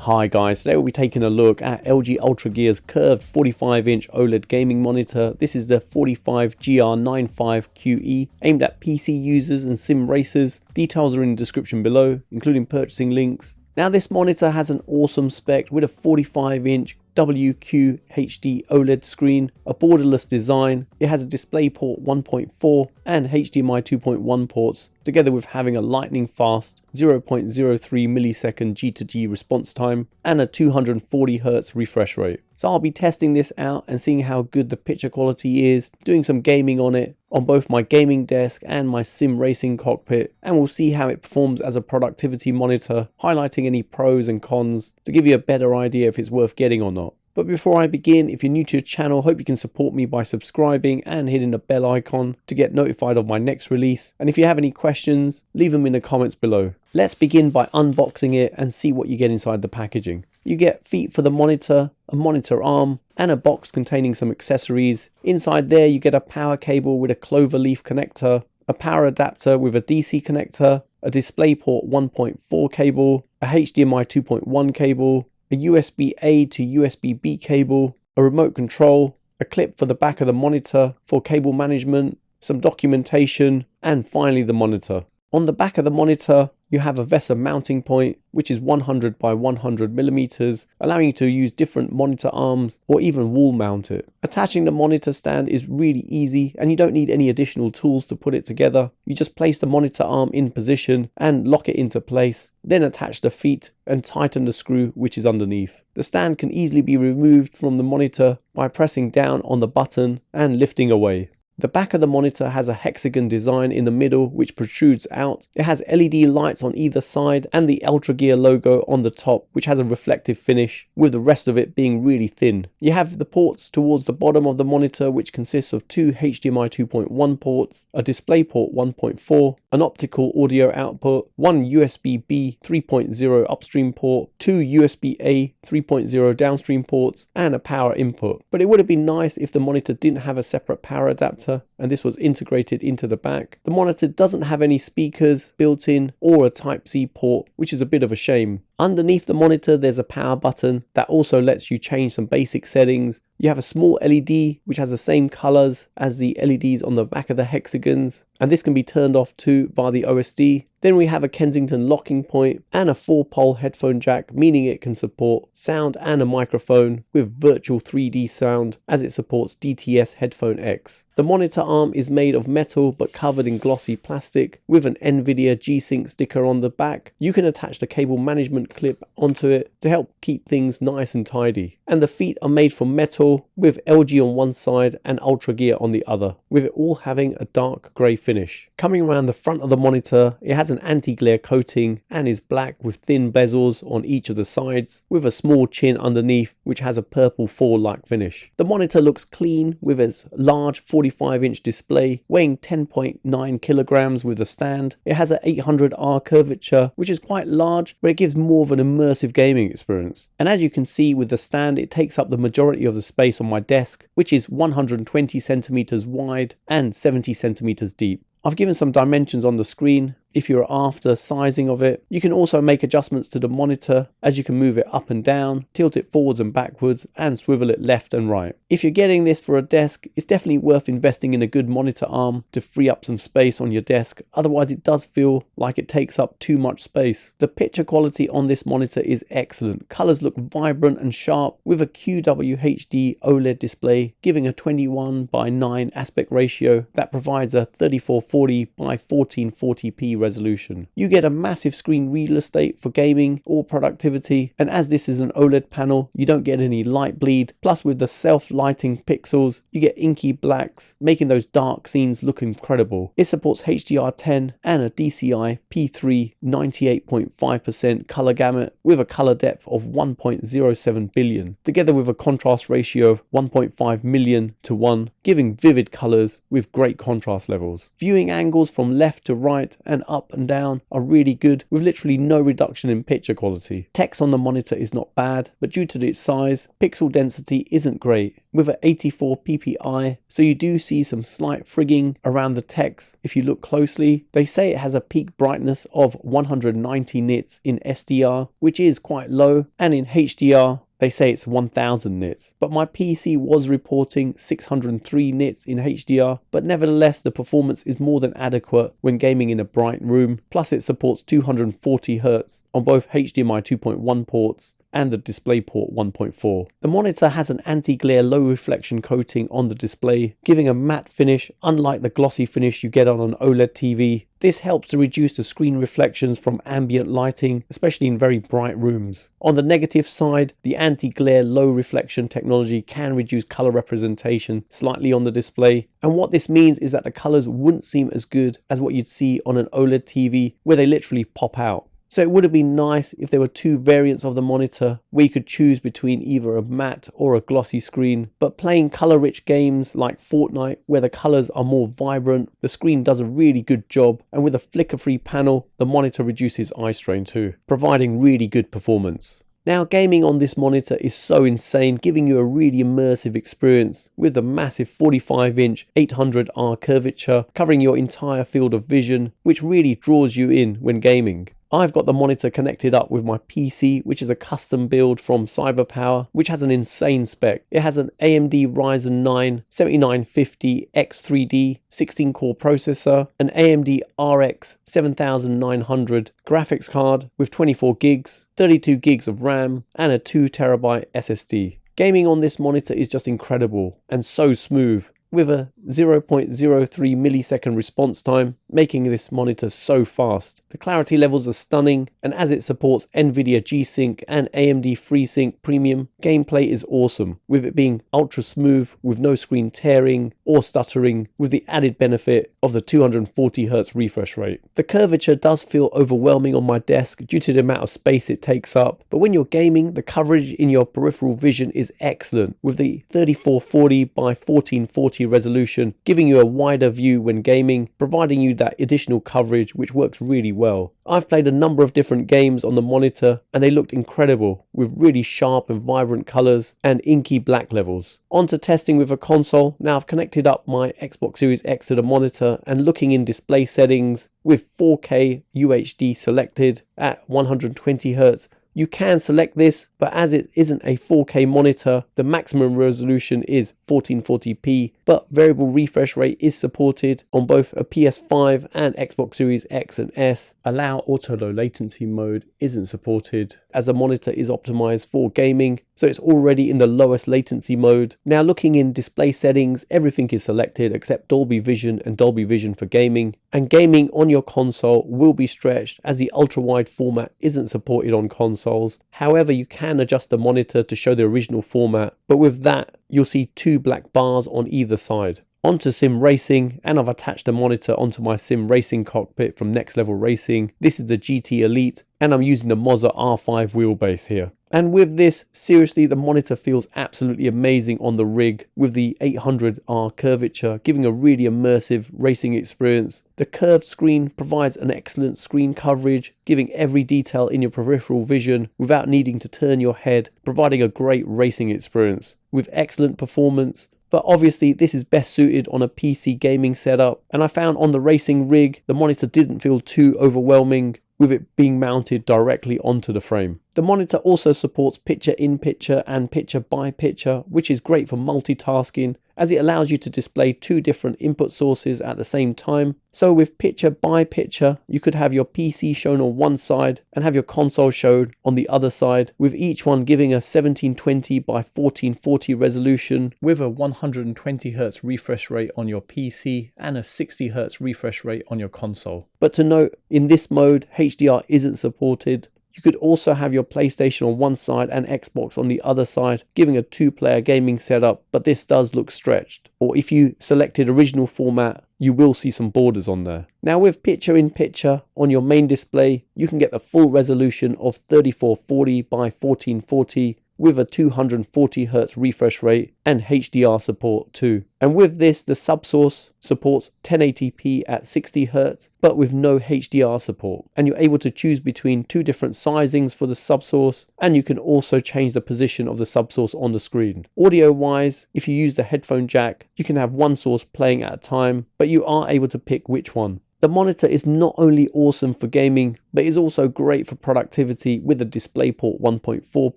Hi guys, today we'll be taking a look at LG Ultra Gear's curved 45-inch OLED gaming monitor. This is the 45GR95QE, aimed at PC users and sim racers. Details are in the description below, including purchasing links. Now this monitor has an awesome spec with a 45-inch WQHD OLED screen, a borderless design. It has a DisplayPort 1.4 and HDMI 2.1 ports, together with having a lightning fast 0.03 millisecond G2G response time and a 240Hz refresh rate. So I'll be testing this out and seeing how good the picture quality is, doing some gaming on it on both my gaming desk and my sim racing cockpit, and we'll see how it performs as a productivity monitor, highlighting any pros and cons to give you a better idea if it's worth getting or not. But before I begin, if you're new to the channel, hope you can support me by subscribing and hitting the bell icon to get notified of my next release. And if you have any questions, leave them in the comments below. Let's begin by unboxing it and see what you get inside the packaging. You get feet for the monitor, a monitor arm, and a box containing some accessories. Inside there you get a power cable with a clover leaf connector, a power adapter with a DC connector, a DisplayPort 1.4 cable, a HDMI 2.1 cable, a USB-A to USB-B cable, a remote control, a clip for the back of the monitor for cable management, some documentation, and finally the monitor. On the back of the monitor, you have a VESA mounting point, which is 100 by 100 millimeters, allowing you to use different monitor arms or even wall mount it. Attaching the monitor stand is really easy and you don't need any additional tools to put it together. You just place the monitor arm in position and lock it into place, then attach the feet and tighten the screw which is underneath. The stand can easily be removed from the monitor by pressing down on the button and lifting away. The back of the monitor has a hexagon design in the middle which protrudes out. It has LED lights on either side and the Ultra Gear logo on the top, which has a reflective finish, with the rest of it being really thin. You have the ports towards the bottom of the monitor, which consists of two HDMI 2.1 ports, a DisplayPort 1.4, an optical audio output, one USB-B 3.0 upstream port, two USB-A 3.0 downstream ports, and a power input. But it would have been nice if the monitor didn't have a separate power adapter and this was integrated into the back. The monitor doesn't have any speakers built in or a Type-C port, which is a bit of a shame. Underneath the monitor there's a power button that also lets you change some basic settings. You have a small LED which has the same colors as the LEDs on the back of the hexagons, and this can be turned off too via the OSD. Then we have a Kensington locking point and a 4-pole headphone jack, meaning it can support sound and a microphone with virtual 3D sound as it supports DTS Headphone X. The monitor arm is made of metal but covered in glossy plastic with an NVIDIA G-Sync sticker on the back. You can attach the cable management clip onto it to help keep things nice and tidy. And the feet are made from metal with LG on one side and Ultra Gear on the other, with it all having a dark grey finish. Coming around the front of the monitor, it has an anti-glare coating and is black with thin bezels on each of the sides, with a small chin underneath which has a purple fall-like finish. The monitor looks clean with its large 45-inch display weighing 10.9 kilograms with a stand. It has an 800R curvature which is quite large, but it gives more of an immersive gaming experience. And as you can see with the stand, it takes up the majority of the space on my desk, which is 120 centimeters wide and 70 centimeters deep. I've given some dimensions on the screen if you're after sizing of it. You can also make adjustments to the monitor as you can move it up and down, tilt it forwards and backwards, and swivel it left and right. If you're getting this for a desk, it's definitely worth investing in a good monitor arm to free up some space on your desk. Otherwise it does feel like it takes up too much space. The picture quality on this monitor is excellent. Colors look vibrant and sharp with a QWHD OLED display giving a 21:9 aspect ratio that provides a 3440 by 1440p resolution. You get a massive screen real estate for gaming or productivity, and as this is an OLED panel you don't get any light bleed, plus with the self-lighting pixels you get inky blacks, making those dark scenes look incredible. It supports HDR10 and a DCI P3 98.5% color gamut with a color depth of 1.07 billion, together with a contrast ratio of 1.5 million to 1, giving vivid colors with great contrast levels. Viewing angles from left to right and up and down are really good with literally no reduction in picture quality. Text on the monitor is not bad, but due to its size, pixel density isn't great with an 84 ppi, so you do see some slight frigging around the text if you look closely. They say it has a peak brightness of 190 nits in SDR, which is quite low, and in HDR they say it's 1000 nits, but my PC was reporting 603 nits in HDR, but nevertheless the performance is more than adequate when gaming in a bright room, plus it supports 240Hz on both HDMI 2.1 ports and the DisplayPort 1.4. The monitor has an anti-glare low reflection coating on the display, giving a matte finish unlike the glossy finish you get on an OLED TV. This helps to reduce the screen reflections from ambient lighting, especially in very bright rooms. On the negative side, the anti-glare low reflection technology can reduce color representation slightly on the display, and what this means is that the colors wouldn't seem as good as what you'd see on an OLED TV where they literally pop out. So it would have been nice if there were two variants of the monitor where you could choose between either a matte or a glossy screen, but playing color-rich games like Fortnite where the colors are more vibrant, the screen does a really good job, and with a flicker-free panel, the monitor reduces eye strain too, providing really good performance. Now, gaming on this monitor is so insane, giving you a really immersive experience with the massive 45-inch 800R curvature covering your entire field of vision, which really draws you in when gaming. I've got the monitor connected up with my PC, which is a custom build from CyberPower, which has an insane spec. It has an AMD Ryzen 9 7950X3D 16-core processor, an AMD RX 7900 graphics card with 24 gigs, 32 gigs of RAM, and a 2TB SSD. Gaming on this monitor is just incredible and so smooth, with a 0.03 millisecond response time, making this monitor so fast. The clarity levels are stunning, and as it supports NVIDIA G-Sync and AMD FreeSync Premium, gameplay is awesome, with it being ultra smooth with no screen tearing or stuttering, with the added benefit of the 240Hz refresh rate. The curvature does feel overwhelming on my desk due to the amount of space it takes up, but when you're gaming, the coverage in your peripheral vision is excellent, with the 3440 by 1440 resolution, giving you a wider view when gaming, providing you that additional coverage which works really well. I've played a number of different games on the monitor and they looked incredible with really sharp and vibrant colors and inky black levels. On to testing with a console. Now I've connected up my Xbox Series X to the monitor and looking in display settings with 4K UHD selected at 120Hz. You can select this, but as it isn't a 4K monitor, the maximum resolution is 1440p, but variable refresh rate is supported on both a PS5 and Xbox Series X and S. Allow auto low latency mode isn't supported as the monitor is optimized for gaming, so it's already in the lowest latency mode. Now looking in display settings, everything is selected except Dolby Vision and Dolby Vision for gaming, and gaming on your console will be stretched as the ultra wide format isn't supported on consoles. However, you can adjust the monitor to show the original format, but with that you'll see two black bars on either side. Onto sim racing, and I've attached a monitor onto my sim racing cockpit from Next Level Racing. This is the GT Elite, and I'm using the Mozza R5 wheelbase here. And with this, seriously, the monitor feels absolutely amazing on the rig with the 800R curvature, giving a really immersive racing experience. The curved screen provides an excellent screen coverage, giving every detail in your peripheral vision without needing to turn your head, providing a great racing experience with excellent performance. But obviously this is best suited on a PC gaming setup, and I found on the racing rig the monitor didn't feel too overwhelming with it being mounted directly onto the frame. The monitor also supports picture-in-picture and picture-by-picture, which is great for multitasking as it allows you to display two different input sources at the same time. So with picture-by-picture, you could have your PC shown on one side and have your console shown on the other side, with each one giving a 1720 by 1440 resolution with a 120Hz refresh rate on your PC and a 60Hz refresh rate on your console. But to note, in this mode, HDR isn't supported. You could also have your PlayStation on one side and Xbox on the other side, giving a two-player gaming setup, but this does look stretched. Or if you selected original format, you will see some borders on there. Now with picture-in-picture on your main display, you can get the full resolution of 3440 by 1440 with a 240Hz refresh rate and HDR support too. And with this, the subsource supports 1080p at 60Hz, but with no HDR support. And you're able to choose between two different sizings for the subsource, and you can also change the position of the subsource on the screen. Audio wise, if you use the headphone jack, you can have one source playing at a time, but you are able to pick which one. The monitor is not only awesome for gaming, but is also great for productivity with the DisplayPort 1.4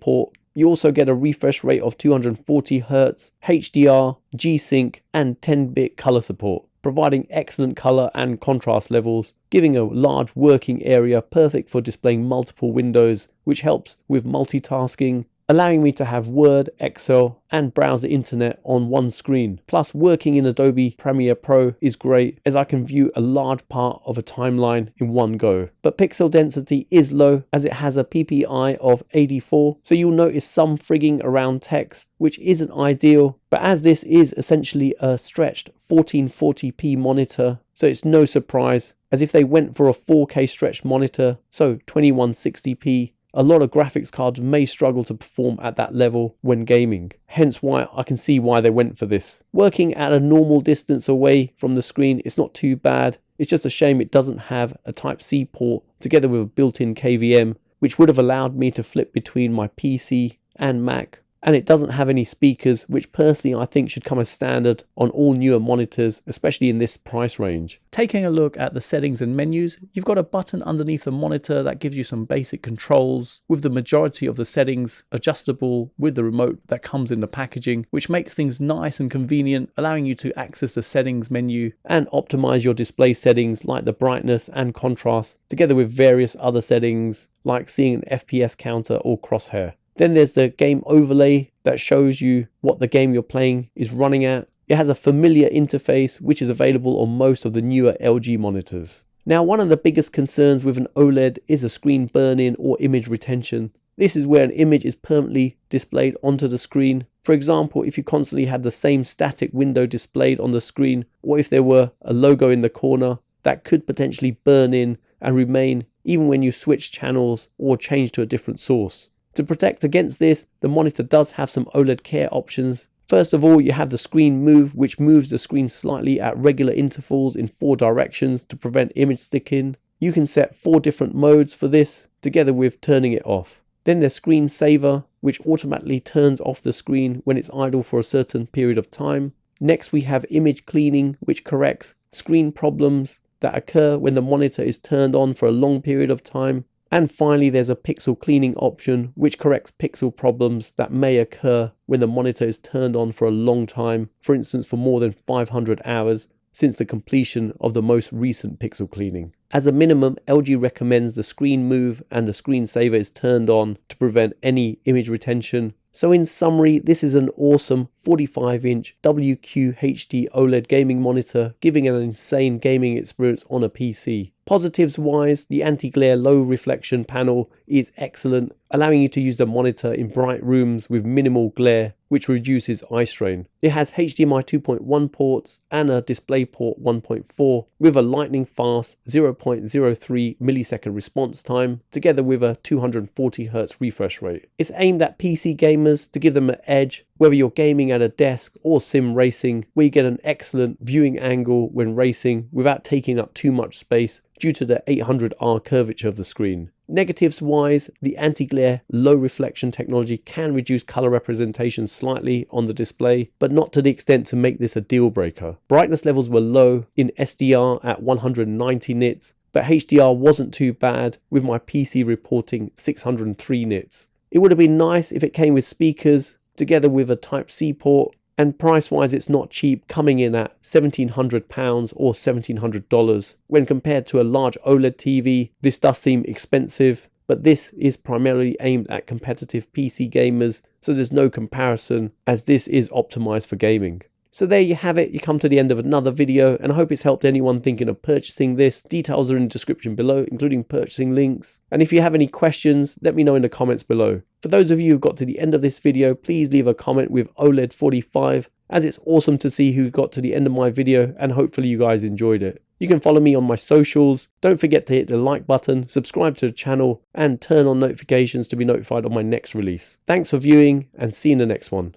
port. You also get a refresh rate of 240Hz, HDR, G-Sync and 10-bit color support, providing excellent color and contrast levels, giving a large working area perfect for displaying multiple windows, which helps with multitasking, allowing me to have Word, Excel and browse the internet on one screen. Plus, working in Adobe Premiere Pro is great as I can view a large part of a timeline in one go. But pixel density is low as it has a PPI of 84, so you'll notice some frigging around text, which isn't ideal. But as this is essentially a stretched 1440p monitor, so it's no surprise, as if they went for a 4K stretched monitor, so 2160p, a lot of graphics cards may struggle to perform at that level when gaming. Hence why I can see why they went for this. Working at a normal distance away from the screen, it's not too bad. It's just a shame it doesn't have a Type-C port together with a built-in KVM, which would have allowed me to flip between my PC and Mac. And it doesn't have any speakers, which personally I think should come as standard on all newer monitors, especially in this price range. Taking a look at the settings and menus, you've got a button underneath the monitor that gives you some basic controls, with the majority of the settings adjustable with the remote that comes in the packaging, which makes things nice and convenient, allowing you to access the settings menu and optimize your display settings like the brightness and contrast, together with various other settings like seeing an FPS counter or crosshair. Then there's the game overlay that shows you what the game you're playing is running at. It has a familiar interface which is available on most of the newer LG monitors. Now, one of the biggest concerns with an OLED is a screen burn-in or image retention. This is where an image is permanently displayed onto the screen. For example, if you constantly had the same static window displayed on the screen, or if there were a logo in the corner, that could potentially burn in and remain even when you switch channels or change to a different source. To protect against this, the monitor does have some OLED care options. First of all, you have the screen move, which moves the screen slightly at regular intervals in 4 directions to prevent image sticking. You can set 4 different modes for this, together with turning it off. Then there's screen saver, which automatically turns off the screen when it's idle for a certain period of time. Next, we have image cleaning, which corrects screen problems that occur when the monitor is turned on for a long period of time. And finally, there's a pixel cleaning option, which corrects pixel problems that may occur when the monitor is turned on for a long time, for instance for more than 500 hours since the completion of the most recent pixel cleaning. As a minimum, LG recommends the screen move and the screen saver is turned on to prevent any image retention. So in summary, this is an awesome 45-inch WQHD OLED gaming monitor, giving an insane gaming experience on a PC. Positives wise, the anti-glare low reflection panel is excellent, allowing you to use the monitor in bright rooms with minimal glare, which reduces eye strain. It has HDMI 2.1 ports and a DisplayPort 1.4 with a lightning fast 0.03 millisecond response time, together with a 240Hz refresh rate. It's aimed at PC gamers to give them an edge, whether you're gaming at a desk or sim racing, where you get an excellent viewing angle when racing without taking up too much space due to the 800R curvature of the screen. Negatives wise, the anti-glare low reflection technology can reduce color representation slightly on the display, but not to the extent to make this a deal breaker. Brightness levels were low in SDR at 190 nits, but HDR wasn't too bad, with my PC reporting 603 nits. It would have been nice if it came with speakers together with a Type-C port, and price wise it's not cheap, coming in at £1,700 or $1,700. When compared to a large OLED TV, this does seem expensive, but this is primarily aimed at competitive PC gamers, so there's no comparison as this is optimized for gaming. So there you have it, you come to the end of another video, and I hope it's helped anyone thinking of purchasing this. Details are in the description below, including purchasing links. And if you have any questions, let me know in the comments below. For those of you who've got to the end of this video, please leave a comment with OLED 45, as it's awesome to see who got to the end of my video, and hopefully you guys enjoyed it. You can follow me on my socials. Don't forget to hit the like button, subscribe to the channel, and turn on notifications to be notified of my next release. Thanks for viewing, and see you in the next one.